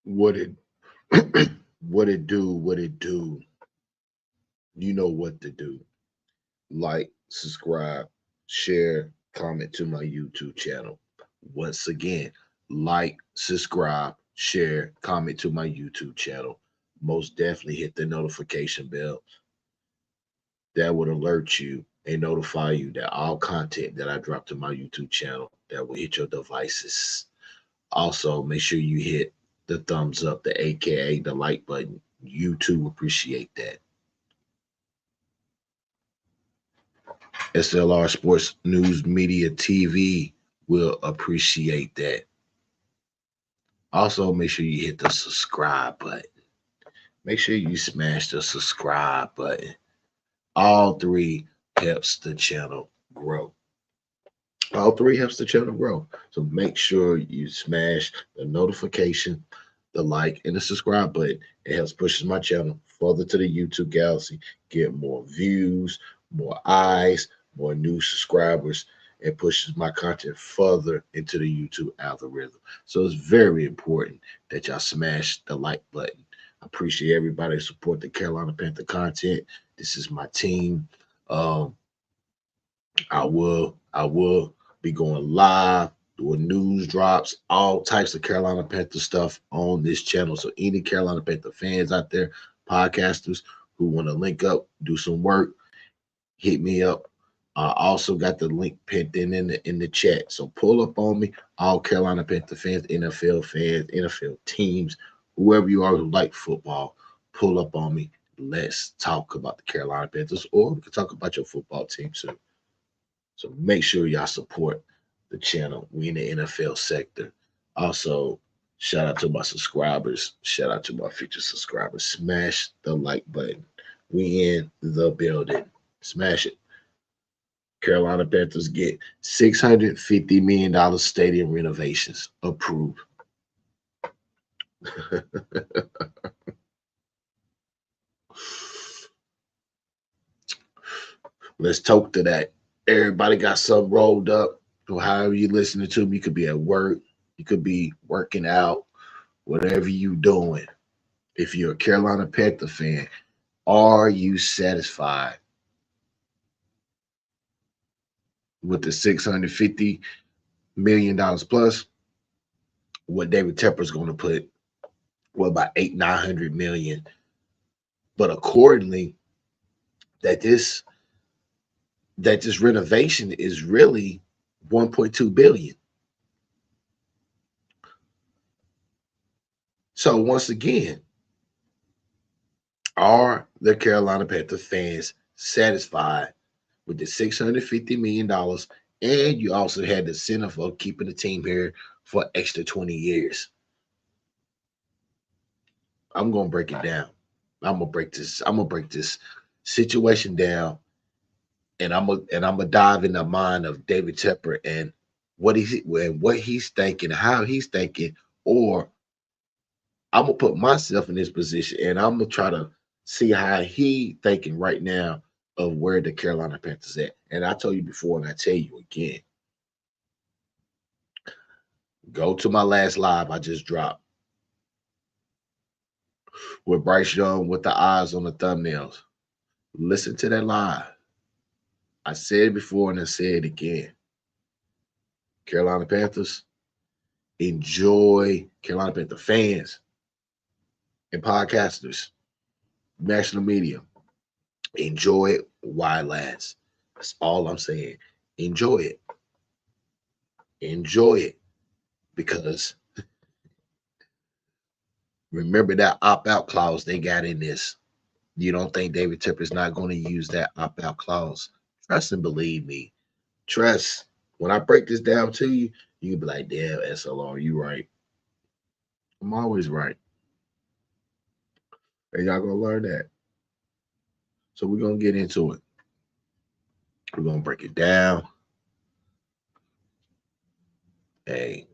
What it what it do, what it do. You know what to do. Like, subscribe, share, comment to my YouTube channel. Once again, like, subscribe, share, comment to my YouTube channel. Most definitely hit the notification bell. That would alert you and notify you that all content that I drop to my YouTube channel that will hit your devices. Also, make sure you hit the thumbs up, the AKA the like button. YouTube appreciate that. S.L.R Sports News Media TV will appreciate that. Also, make sure you hit the subscribe button. Make sure you smash the subscribe button. All three helps the channel grow. All three helps the channel grow. So make sure you smash the notification, the like, and the subscribe button. It helps pushes my channel further to the YouTube galaxy, get more views, more eyes, more new subscribers, and pushes my content further into the YouTube algorithm. So it's very important that y'all smash the like button. I appreciate everybody who support the Carolina Panther content. This is my team. Um, I will be going live, doing news drops, all types of Carolina Panther stuff on this channel. So any Carolina Panther fans out there, podcasters who want to link up, do some work, hit me up. I also got the link pinned in the chat. So pull up on me, all Carolina Panther fans, NFL teams, whoever you are who like football, pull up on me. Let's talk about the Carolina Panthers, or we can talk about your football team too. So make sure y'all support the channel. We in the NFL sector. Also, shout out to my subscribers. Shout out to my future subscribers. Smash the like button. We in the building. Smash it. Carolina Panthers get $650 million stadium renovations approved. Let's talk to that. Everybody got something rolled up. So however you listening to me, you could be at work, you could be working out, whatever you doing. If you're a Carolina Panther fan, are you satisfied with the $650 million plus? What David Tepper's going to put, well, about 900 million. But accordingly, that this renovation is really 1.2 billion. So once again, are the Carolina Panther fans satisfied with the $650 million? And you also had the incentive of keeping the team here for extra 20 years. I'm gonna break it down. I'm gonna break this situation down, and I'm gonna dive in the mind of David Tepper and what he's thinking, how he's thinking, or I'm gonna put myself in this position and I'm gonna try to see how he thinking right now of where the Carolina Panthers at. And I told you before, and I tell you again, go to my last live I just dropped with Bryce Young with the eyes on the thumbnails. Listen to that live. I said it before and I say it again. Carolina Panthers, enjoy. Carolina Panther fans and podcasters, national media, enjoy it while it lasts. That's all I'm saying. Enjoy it. Enjoy it. Because remember that opt-out clause they got in this. You don't think David Tepper's not going to use that opt-out clause? Trust and believe me. Trust. When I break this down to you, you can be like, damn, S.L.R, you right. I'm always right. And y'all gonna learn that. So we're gonna get into it. We're gonna break it down. Hey,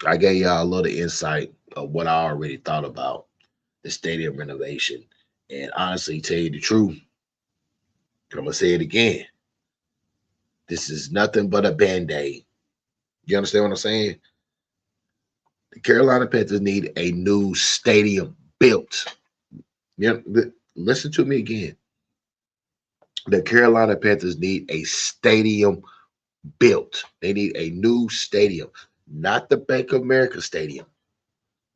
I gave y'all a little insight of what I already thought about the stadium renovation. And honestly, tell you the truth, I'm gonna say it again. This is nothing but a band-aid. You understand what I'm saying? The Carolina Panthers need a new stadium built. You know, listen to me again. The Carolina Panthers need a stadium built. They need a new stadium, not the Bank of America Stadium.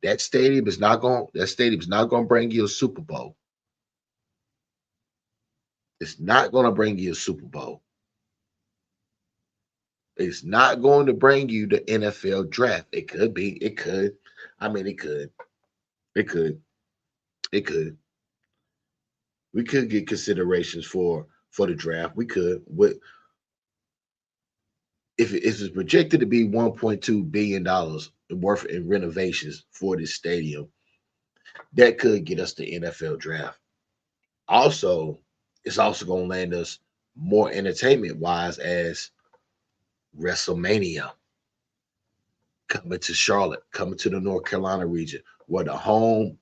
That stadium is not going. That stadium is not going to bring you a Super Bowl. It's not going to bring you a Super Bowl. It's not going to bring you the NFL draft. It could be. It could. I mean, it could. It could. It could. We could get considerations for the draft. We could. What if it's projected to be $1.2 billion worth in renovations for this stadium? That could get us the NFL draft. Also, it's also going to land us more entertainment wise as WrestleMania coming to Charlotte, coming to the North Carolina region, where the home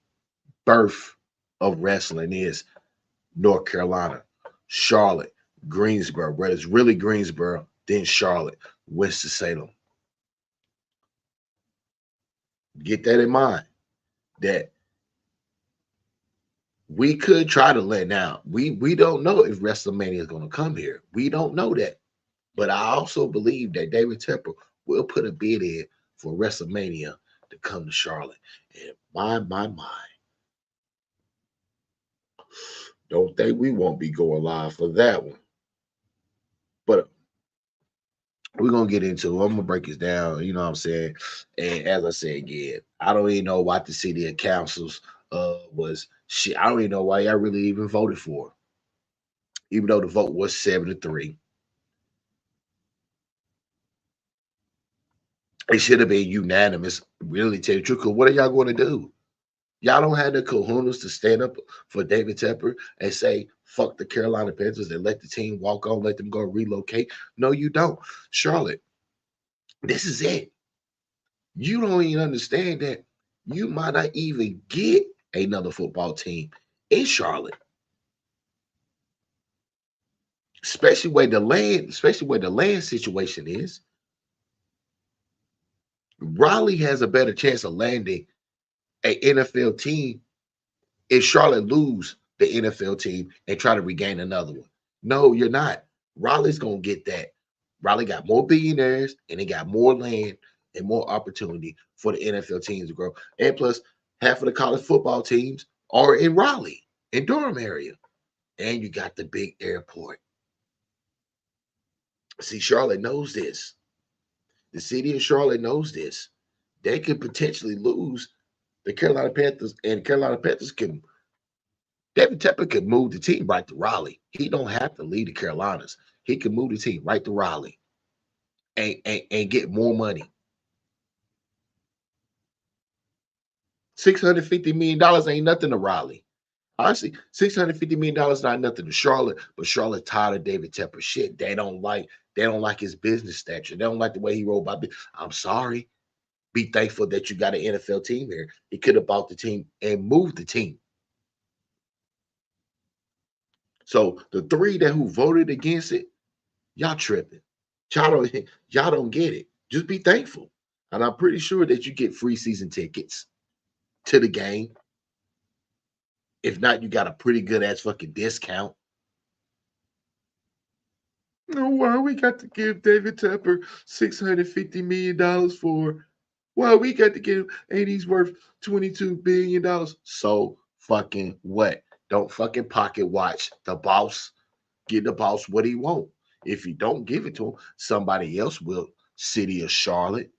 birth of wrestling is North Carolina, Charlotte, Greensboro, where it's really Greensboro, then Charlotte, Winston-Salem. Get that in mind that we could try to let now. We don't know if WrestleMania is going to come here. We don't know that. But I also believe that David Tepper will put a bid in for WrestleMania to come to Charlotte. And my, don't think we won't be going live for that one. But we're gonna get into it. I'm gonna break this down, you know what I'm saying? And as I said again, I don't even know why the city councils was shit. I don't even know why y'all really even voted for. Even though the vote was 7-3. It should have been unanimous, really tell you the truth. Because what are y'all going to do? Y'all don't have the kahunas to stand up for David Tepper and say, fuck the Carolina Panthers and let the team walk on, let them go relocate. No, you don't. Charlotte, this is it. You don't even understand that you might not even get another football team in Charlotte. Especially where the land situation is. Raleigh has a better chance of landing an NFL team if Charlotte lose the NFL team and try to regain another one. No, you're not. Raleigh's gonna get that. Raleigh got more billionaires and they got more land and more opportunity for the NFL teams to grow. And plus, half of the college football teams are in Raleigh, in Durham area. And you got the big airport. See, Charlotte knows this. The city of Charlotte knows this. They could potentially lose the Carolina Panthers, and Carolina Panthers can David Tepper could move the team right to Raleigh. He don't have to lead the Carolinas. He can move the team right to Raleigh and get more money. $650 million ain't nothing to Raleigh. Honestly, $650 million not nothing to Charlotte, but Charlotte tired of David Tepper shit. They don't like his business stature. They don't like the way he rolled by. I'm sorry. Be thankful that you got an NFL team here. He could have bought the team and moved the team. So the three that who voted against it, y'all tripping. Y'all don't get it. Just be thankful. And I'm pretty sure that you get free season tickets to the game. If not, you got a pretty good ass fucking discount. No, why we got to give David Tepper $650 million for? Why we got to give him, and he's worth $22 billion? So fucking what? Don't fucking pocket watch the boss. Get the boss what he want. If you don't give it to him, somebody else will. City of Charlotte.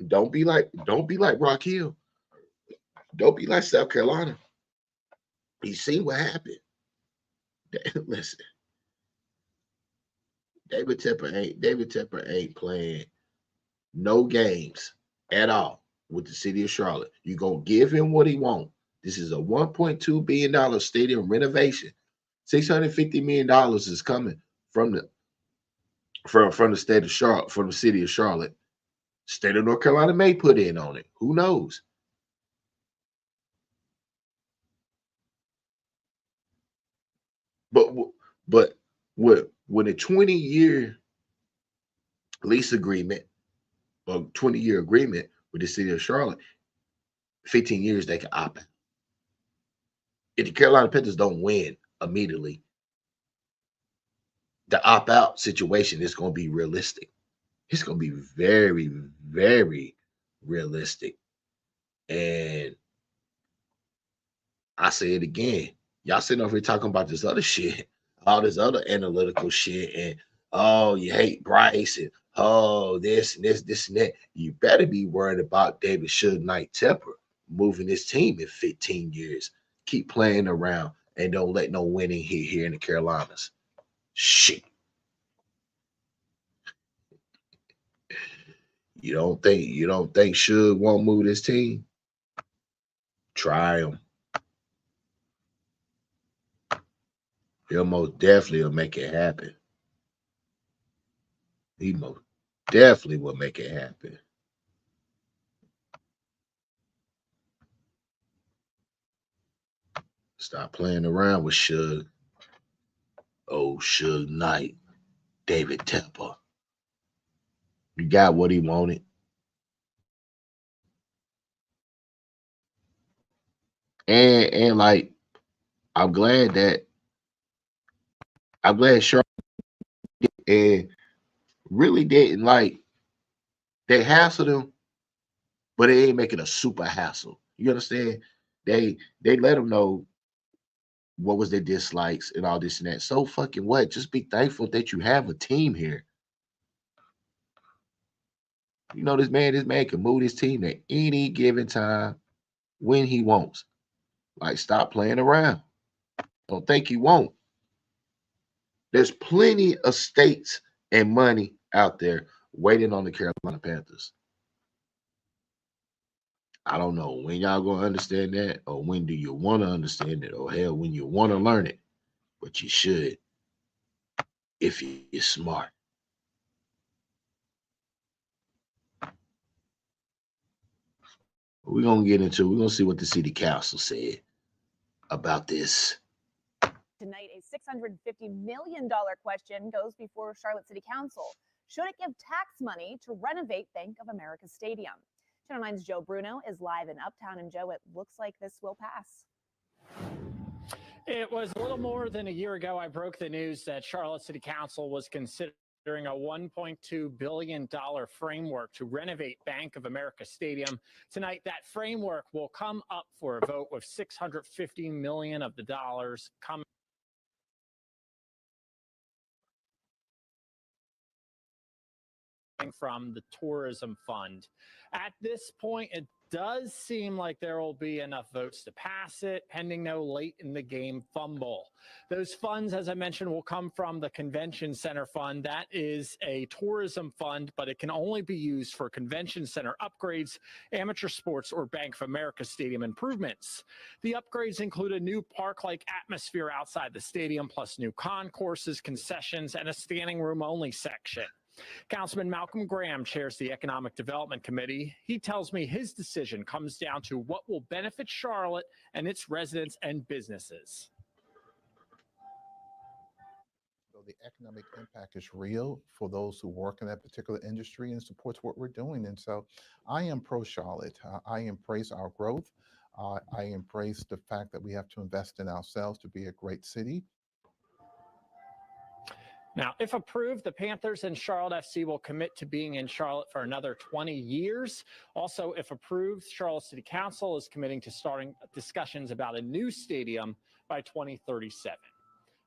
Don't be like Rock Hill. Don't be like South Carolina. You see what happened. Listen, David Tepper ain't playing no games at all with the city of Charlotte. You gonna give him what he want. This is a $1.2 billion stadium renovation. $650 million is coming from the state of Charlotte, from the city of Charlotte. State of North Carolina may put in on it. Who knows? But but when a 20-year lease agreement or 20-year agreement with the city of Charlotte, 15 years they can opt out. If the Carolina Panthers don't win immediately, the opt out situation is going to be realistic. It's going to be very, very realistic. And I say it again. Y'all sitting over here talking about this other shit, all this other analytical shit, and oh, you hate Bryce, and oh, this and this and that. You better be worried about David Suge Knight Tepper moving his team in 15 years. Keep playing around and don't let no winning hit here in the Carolinas. Shit. You don't think Suge won't move this team? Try him. He'll most definitely will make it happen. He most definitely will make it happen. Stop playing around with Suge. Oh, Suge Knight, David Tepper. He got what he wanted. And like, I'm glad Charlotte and really didn't like they hassled him, but they ain't making a super hassle. You understand? They let him know what was their dislikes and all this and that. So fucking what? Just be thankful that you have a team here. You know, this man can move his team at any given time when he wants. Like, stop playing around. Don't think he won't. There's plenty of states and money out there waiting on the Carolina Panthers. I don't know when y'all gonna understand that, or when do you want to understand it, or hell, when you want to learn it. But you should if you're smart. We're gonna see what the city council said about this. Tonight, a $650 million question goes before Charlotte City Council. Should it give tax money to renovate Bank of America Stadium? Channel 9's Joe Bruno is live in Uptown. And Joe, it looks like this will pass. It was a little more than a year ago I broke the news that Charlotte City Council was considering a $1.2 billion framework to renovate Bank of America Stadium. Tonight, that framework will come up for a vote with $650 million of the dollars coming from the tourism fund. At this point, it does seem like there will be enough votes to pass it, pending no late in the game fumble. Those funds, as I mentioned, will come from the Convention Center Fund. That is a tourism fund, but it can only be used for convention center upgrades, amateur sports, or Bank of America Stadium improvements. The upgrades include a new park-like atmosphere outside the stadium, plus new concourses, concessions, and a standing room only section. Councilman Malcolm Graham chairs the Economic Development Committee. He tells me his decision comes down to what will benefit Charlotte and its residents and businesses. So the economic impact is real for those who work in that particular industry and supports what we're doing. And so I am pro-Charlotte. I embrace our growth. I embrace the fact that we have to invest in ourselves to be a great city. Now, if approved, the Panthers and Charlotte FC will commit to being in Charlotte for another 20 years. Also, if approved, Charlotte City Council is committing to starting discussions about a new stadium by 2037.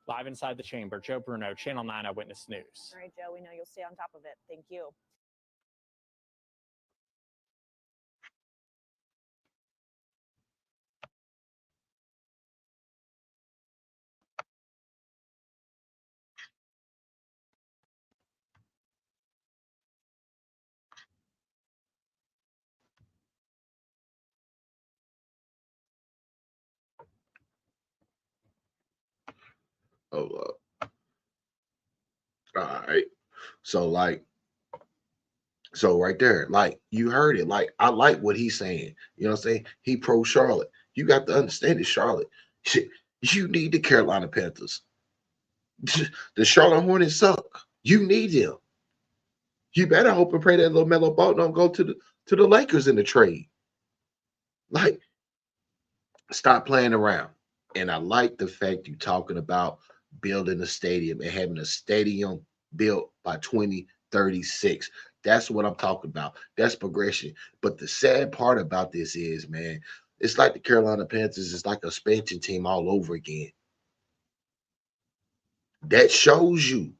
Live inside the chamber, Joe Bruno, Channel 9 Eyewitness News. All right, Joe, we know you'll stay on top of it. Thank you. Oh, all right. So right there, like you heard it. Like I like what he's saying. You know what I'm saying? He pro Charlotte. You got to understand it, Charlotte. You need the Carolina Panthers. The Charlotte Hornets suck. You need them. You better hope and pray that LaMelo Ball don't go to the Lakers in the trade. Like, stop playing around. And I like the fact you're talking about building a stadium and having a stadium built by 2036. That's what I'm talking about. That's progression. But the sad part about this is, man, it's like the Carolina Panthers is like a expansion team all over again. That shows you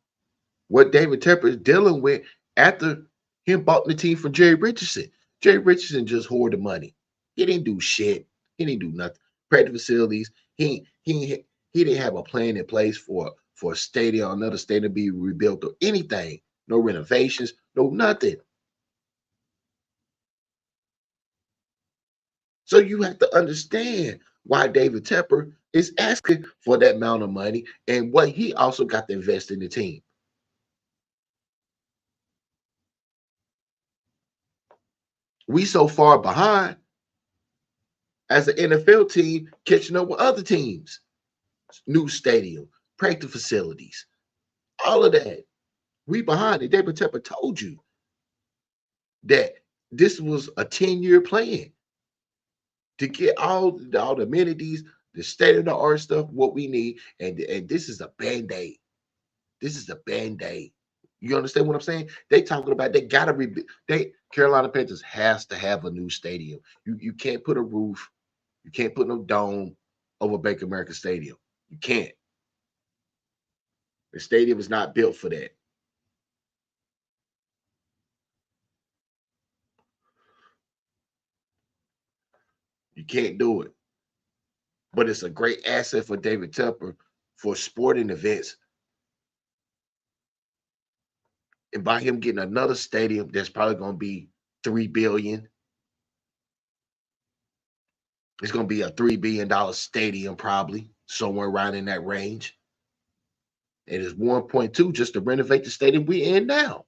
what David Tepper is dealing with after him bought the team from Jerry Richardson. Jerry Richardson just hoarded money. He didn't do shit. He didn't do nothing. Practice facilities. He didn't have a plan in place for a stadium, another stadium to be rebuilt or anything. No renovations, no nothing. So you have to understand why David Tepper is asking for that amount of money and what he also got to invest in the team. We so far behind as an NFL team catching up with other teams. New stadium, practice facilities, all of that. We behind it. David Tepper told you that this was a 10-year plan to get all the amenities, the state-of-the-art stuff, what we need. And this is a band-aid. This is a band-aid. You understand what I'm saying? They talking about they gotta Carolina Panthers has to have a new stadium. You can't put a roof, you can't put no dome over Bank of America Stadium. You can't. The stadium is not built for that. You can't do it. But it's a great asset for David Tepper for sporting events. And by him getting another stadium that's probably going to be $3 billion. It's going to be a $3 billion stadium, probably somewhere around in that range. It is 1.2 just to renovate the stadium we're in now.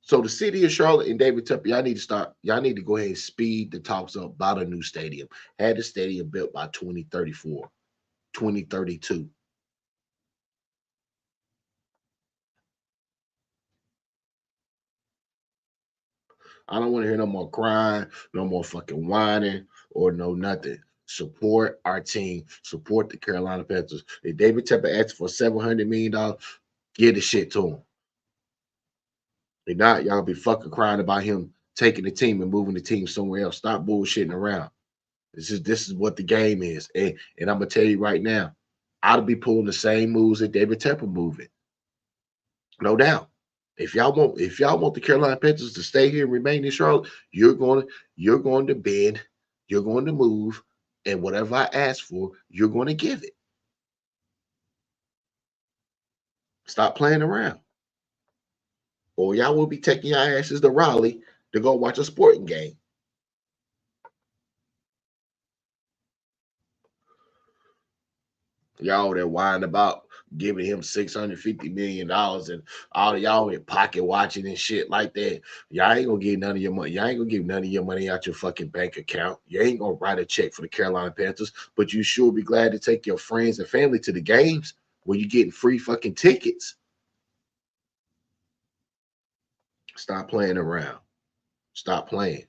So the city of Charlotte and David Tepper, y'all need to go ahead and speed the talks up about a new stadium. Had the stadium built by 2034, 2032. I don't want to hear no more crying, no more fucking whining, or no nothing. Support our team. Support the Carolina Panthers. If David Tepper asked for $700 million, give the shit to him. If not, y'all be fucking crying about him taking the team and moving the team somewhere else. Stop bullshitting around. This is what the game is. And I'm gonna tell you right now, I'll be pulling the same moves that David Tepper moving. No doubt. If y'all want the Carolina Panthers to stay here and remain in Charlotte, you're going to bend, you're going to move, and whatever I ask for, you're going to give it. Stop playing around. Or y'all will be taking your asses to Raleigh to go watch a sporting game. Y'all that whine about giving him $650 million and all of y'all in pocket watching and shit like that. Y'all ain't gonna give none of your money. Y'all ain't gonna give none of your money out your fucking bank account. You ain't gonna write a check for the Carolina Panthers, but you sure be glad to take your friends and family to the games where you're getting free fucking tickets. Stop playing around. Stop playing.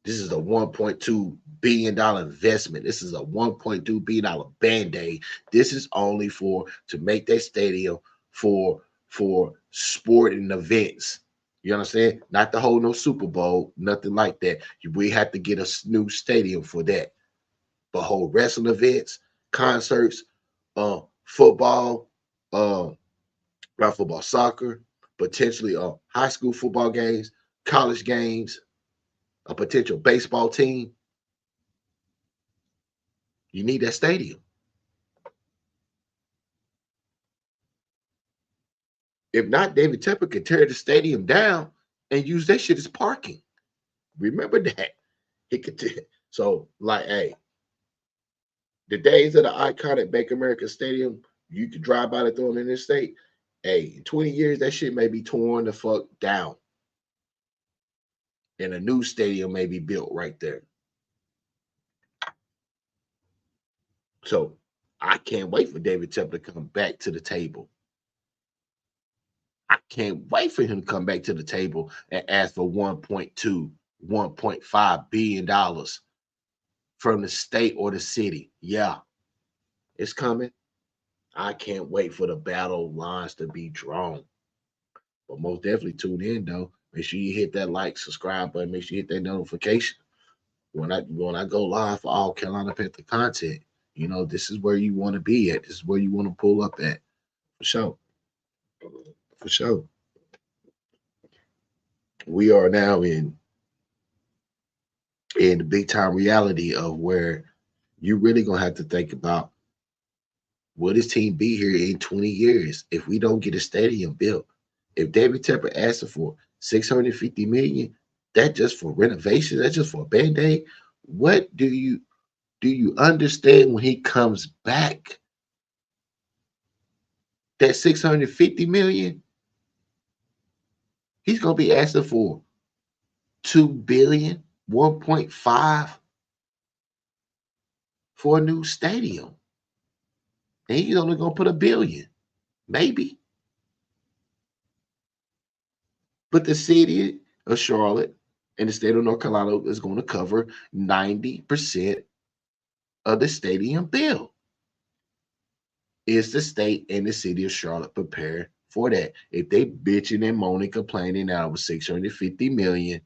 This is a $1.2 billion investment. This is a $1.2 billion band-aid. This is only to make that stadium for sporting events. You understand? Not to hold no Super Bowl, nothing like that. We have to get a new stadium for that. But hold wrestling events, concerts, football, not football, soccer, potentially high school football games, college games, a potential baseball team. You need that stadium. If not, David Tepper could tear the stadium down and use that shit as parking. Remember that. He could. So, like, hey, the days of the iconic Bank America Stadium, you could drive by the throne in this state. Hey, in 20 years, that shit may be torn the fuck down. And a new stadium may be built right there. So I can't wait for David Tepper to come back to the table. Can't wait for him to come back to the table and ask for $1.2, $1.5 billion from the state or the city. Yeah, it's coming. I can't wait for the battle lines to be drawn. But most definitely tune in though. Make sure you hit that like, subscribe button. Make sure you hit that notification. When I go live for all Carolina Panther content, you know, this is where you want to be at. This is where you want to pull up at. For sure. For sure. We are now in the big time reality of where you really gonna have to think about, will this team be here in 20 years if we don't get a stadium built? If David Tepper asking for 650 million, that just for renovation, that's just for a band-aid. What do you understand when he comes back? That 650 million, he's gonna be asking for 2 billion, 1.5 for a new stadium. And he's only gonna put $1 billion, maybe. But the city of Charlotte and the state of North Carolina is going to cover 90% of the stadium bill. Is the state and the city of Charlotte prepared for that? If they bitching and moaning, complaining now over 650 million,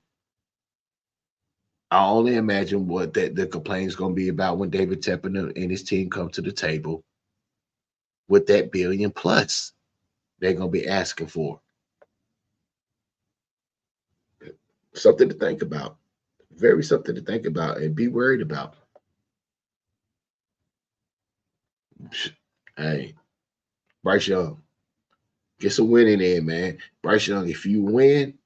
I only imagine what the complaint is going to be about when David Tepper and his team come to the table with that billion plus they're going to be asking for. Something to think about. Very something to think about and be worried about. Hey, Bryce Young, get some winning in, man. Bryce Young, if you win,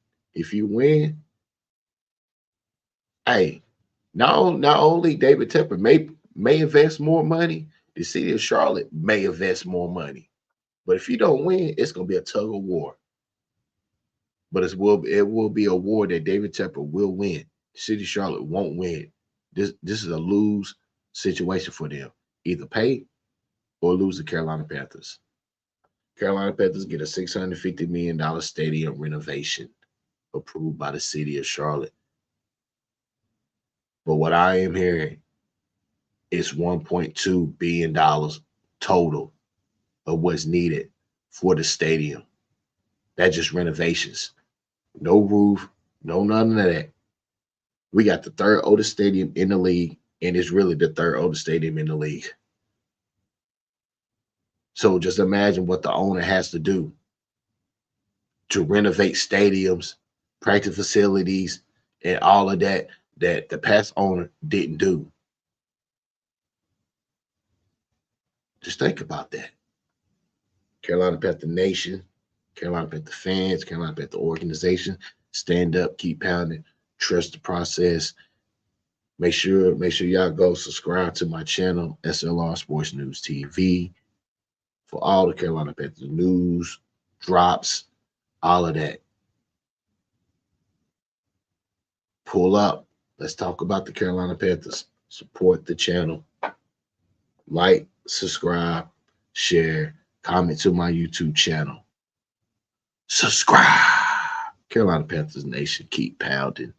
hey, not only David Tepper may invest more money, the city of Charlotte may invest more money. But if you don't win, it's gonna be a tug of war. But it will be a war that David Tepper will win. The city of Charlotte won't win. This is a lose situation for them. Either pay or lose the Carolina Panthers. Carolina Panthers get a $650 million stadium renovation approved by the city of Charlotte. But what I am hearing is $1.2 billion total of what's needed for the stadium. That's just renovations. No roof, no none of that. We got the third oldest stadium in the league, and it's really the third oldest stadium in the league. So just imagine what the owner has to do to renovate stadiums, practice facilities, and all of that the past owner didn't do. Just think about that. Carolina Panther Nation, Carolina Panther fans, Carolina Panther organization, stand up, keep pounding, trust the process. Make sure y'all go subscribe to my channel, S.L.R Sports News TV, for all the Carolina Panthers news, drops, all of that. Pull up. Let's talk about the Carolina Panthers. Support the channel. Like, subscribe, share, comment to my YouTube channel. Subscribe. Carolina Panthers Nation, keep pounding.